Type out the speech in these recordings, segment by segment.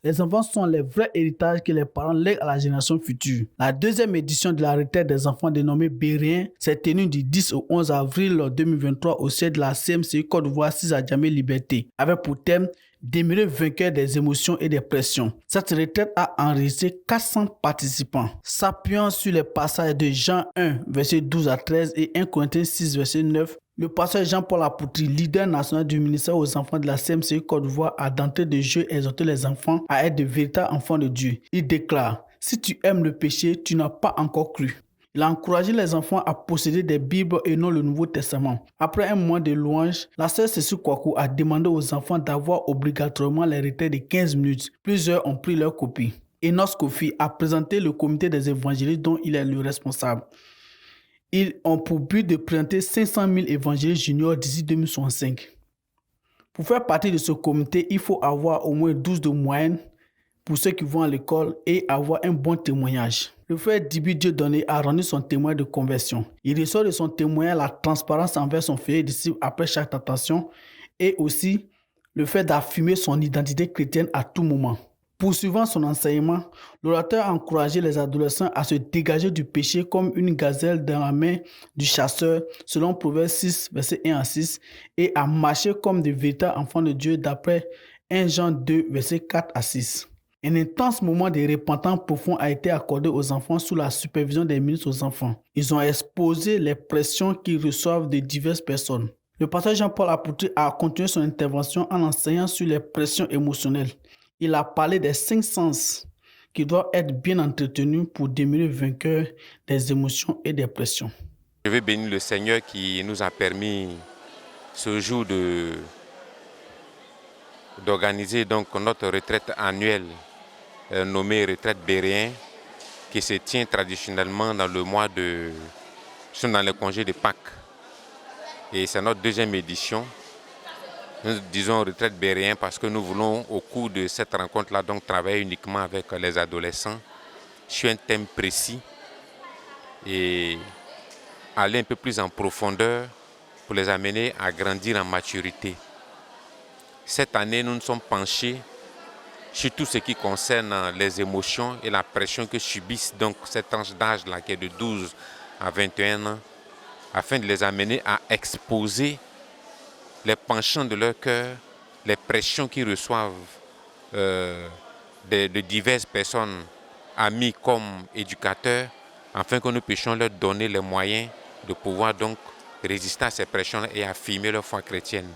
Les enfants sont les vrais héritages que les parents lèguent à la génération future. La deuxième édition de la retraite des enfants dénommée Bérien s'est tenue du 10 au 11 avril 2023 au siège de la CMCI Côte d'Ivoire 6 à Djamé Liberté, avec pour thème demeurer vainqueur des émotions et des pressions. Cette retraite a enregistré 400 participants. S'appuyant sur les passages de Jean 1, verset 12 à 13 et 1 Corinthiens 6, verset 9, le pasteur Jean-Paul Apoutri, leader national du ministère aux enfants de la CMCI Côte d'Ivoire, a d'entrée de jeu exhorté les enfants à être de véritables enfants de Dieu. Il déclare: « Si tu aimes le péché, tu n'as pas encore cru. » Il a encouragé les enfants à posséder des Bibles et non le Nouveau Testament. Après un mois de louange, la sœur Cécile Kouakou a demandé aux enfants d'avoir obligatoirement les retraites de 15 minutes. Plusieurs ont pris leur copie. Enos Kofi a présenté le comité des évangélistes dont il est le responsable. Ils ont pour but de présenter 500 000 évangélistes juniors d'ici 2065. Pour faire partie de ce comité, il faut avoir au moins 12 de moyenne pour ceux qui vont à l'école et avoir un bon témoignage. Le frère Dibi Dieudonné a rendu son témoin de conversion. Il ressort de son témoignage la transparence envers son fidèle disciple après chaque tentation et aussi le fait d'affirmer son identité chrétienne à tout moment. Poursuivant son enseignement, l'orateur a encouragé les adolescents à se dégager du péché comme une gazelle dans la main du chasseur, selon Proverbe 6, verset 1 à 6, et à marcher comme de véritables enfants de Dieu d'après 1 Jean 2, verset 4 à 6. Un intense moment de repentance profond a été accordé aux enfants sous la supervision des ministres aux enfants. Ils ont exposé les pressions qu'ils reçoivent de diverses personnes. Le pasteur Jean-Paul Apoutri a continué son intervention en enseignant sur les pressions émotionnelles. Il a parlé des 5 sens qui doivent être bien entretenus pour demeurer vainqueur des émotions et des pressions. Je veux bénir le Seigneur qui nous a permis ce jour d'organiser donc notre retraite annuelle nommée retraite Bérien, qui se tient traditionnellement dans le mois dans les congés de Pâques. Et c'est notre deuxième édition. Nous disons retraite Bérien parce que nous voulons au cours de cette rencontre-là donc travailler uniquement avec les adolescents sur un thème précis et aller un peu plus en profondeur pour les amener à grandir en maturité. Cette année, nous nous sommes penchés sur tout ce qui concerne les émotions et la pression que subissent donc cette tranche d'âge-là qui est de 12 à 21 ans, afin de les amener à exposer les penchants de leur cœur, les pressions qu'ils reçoivent de diverses personnes, amis comme éducateurs, afin que nous puissions leur donner les moyens de pouvoir donc résister à ces pressions et affirmer leur foi chrétienne.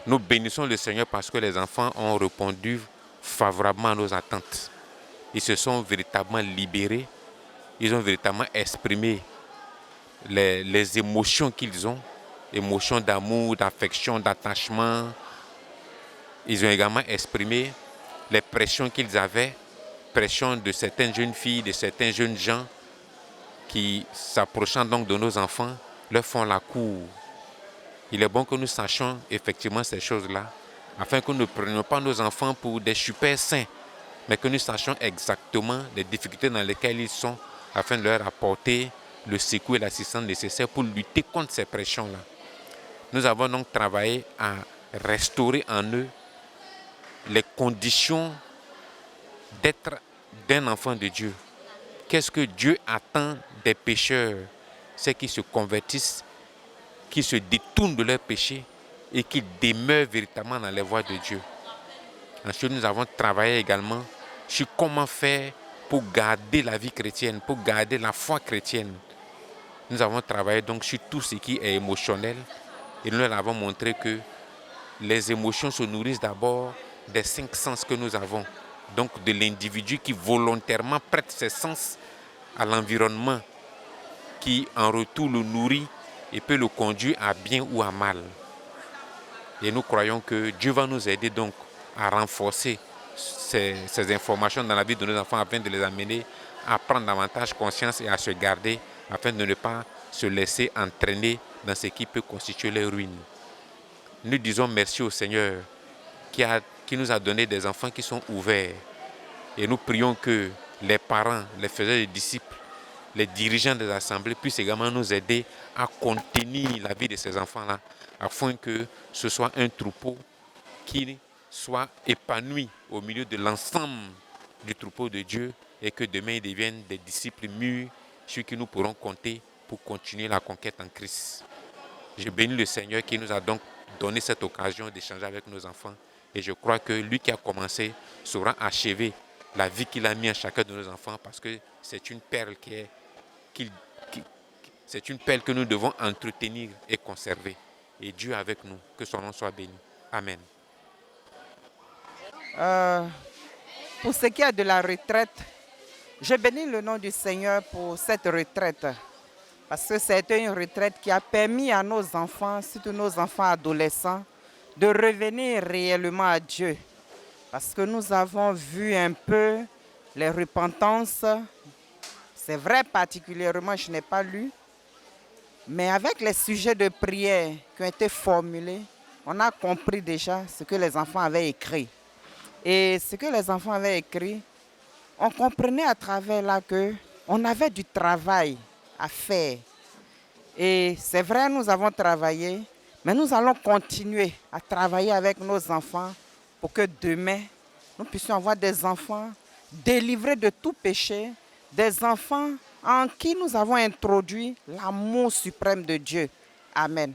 Nous bénissons le Seigneur parce que les enfants ont répondu favorablement à nos attentes. Ils se sont véritablement libérés, ils ont véritablement exprimé les émotions qu'ils ont, émotions d'amour, d'affection, d'attachement. Ils ont également exprimé les pressions qu'ils avaient, pressions de certaines jeunes filles, de certains jeunes gens qui, s'approchant donc de nos enfants, leur font la cour. Il est bon que nous sachions effectivement ces choses-là, afin que nous ne prenions pas nos enfants pour des super saints, mais que nous sachions exactement les difficultés dans lesquelles ils sont, afin de leur apporter le secours et l'assistance nécessaires pour lutter contre ces pressions-là. Nous avons donc travaillé à restaurer en eux les conditions d'être d'un enfant de Dieu. Qu'est-ce que Dieu attend des pécheurs? C'est qu'ils se convertissent, qu'ils se détournent de leurs péchés et qu'ils demeurent véritablement dans les voies de Dieu. Ensuite, nous avons travaillé également sur comment faire pour garder la vie chrétienne, pour garder la foi chrétienne. Nous avons travaillé donc sur tout ce qui est émotionnel et nous leur avons montré que les émotions se nourrissent d'abord des 5 sens que nous avons. Donc de l'individu qui volontairement prête ses sens à l'environnement, qui en retour le nourrit et peut le conduire à bien ou à mal. Et nous croyons que Dieu va nous aider donc à renforcer ces informations dans la vie de nos enfants afin de les amener à prendre davantage conscience et à se garder afin de ne pas se laisser entraîner dans ce qui peut constituer les ruines. Nous disons merci au Seigneur qui nous a donné des enfants qui sont ouverts. Et nous prions que les parents, les faiseurs de disciples, les dirigeants des assemblées puissent également nous aider à contenir la vie de ces enfants-là, afin que ce soit un troupeau qui soient épanouis au milieu de l'ensemble du troupeau de Dieu et que demain ils deviennent des disciples mûrs sur qui nous pourrons compter pour continuer la conquête en Christ. Je bénis le Seigneur qui nous a donc donné cette occasion d'échanger avec nos enfants et je crois que lui qui a commencé saura achever la vie qu'il a mis à chacun de nos enfants parce que c'est une perle c'est une perle que nous devons entretenir et conserver. Et Dieu avec nous, que son nom soit béni. Amen. Pour ce qui est de la retraite, je bénis le nom du Seigneur pour cette retraite. Parce que c'était une retraite qui a permis à nos enfants, surtout nos enfants adolescents, de revenir réellement à Dieu. Parce que nous avons vu un peu les repentances. C'est vrai, particulièrement, je n'ai pas lu. Mais avec les sujets de prière qui ont été formulés, on a compris déjà ce que les enfants avaient écrit. Et ce que les enfants avaient écrit, on comprenait à travers là qu'on avait du travail à faire. Et c'est vrai, nous avons travaillé, mais nous allons continuer à travailler avec nos enfants pour que demain, nous puissions avoir des enfants délivrés de tout péché, des enfants en qui nous avons introduit l'amour suprême de Dieu. Amen.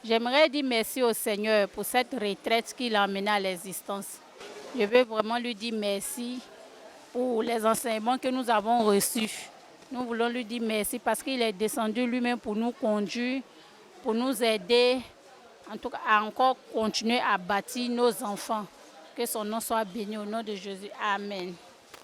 J'aimerais dire merci au Seigneur pour cette retraite qu'il a amenée à l'existence. Je veux vraiment lui dire merci pour les enseignements que nous avons reçus. Nous voulons lui dire merci parce qu'il est descendu lui-même pour nous conduire, pour nous aider, en tout cas à encore continuer à bâtir nos enfants. Que son nom soit béni au nom de Jésus. Amen.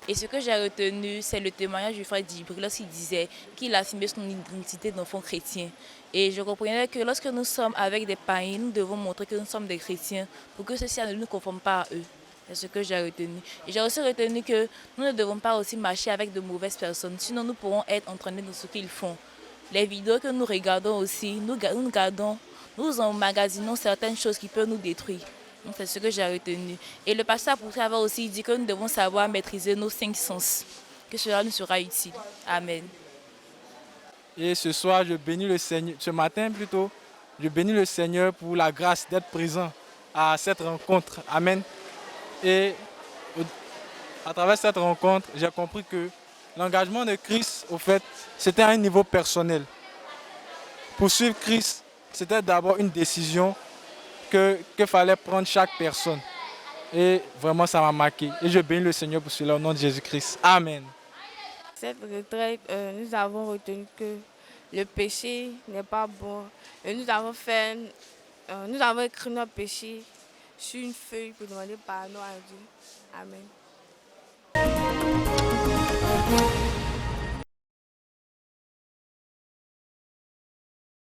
Et ce que j'ai retenu, c'est le témoignage du frère Djibril lorsqu'il disait qu'il affirmait son identité d'enfant chrétien. Et je comprenais que lorsque nous sommes avec des païens, nous devons montrer que nous sommes des chrétiens pour que ceux-ci ne nous conforment pas à eux. C'est ce que j'ai retenu. Et j'ai aussi retenu que nous ne devons pas aussi marcher avec de mauvaises personnes, sinon nous pourrons être entraînés dans ce qu'ils font. Les vidéos que nous regardons aussi, nous emmagasinons certaines choses qui peuvent nous détruire. Donc c'est ce que j'ai retenu. Et le pasteur Poutre avait aussi dit que nous devons savoir maîtriser nos 5 sens, que cela nous sera utile. Amen. Et ce soir, je bénis le Seigneur, ce matin plutôt, je bénis le Seigneur pour la grâce d'être présent à cette rencontre. Amen. Et à travers cette rencontre, j'ai compris que l'engagement de Christ, au fait, c'était à un niveau personnel. Pour suivre Christ, c'était d'abord une décision que fallait prendre chaque personne. Et vraiment, ça m'a marqué. Et je bénis le Seigneur pour cela au nom de Jésus-Christ. Amen. Cette retraite, nous avons retenu que le péché n'est pas bon. Et nous avons écrit nos péchés sur une feuille pour demander pardon à Dieu. Amen.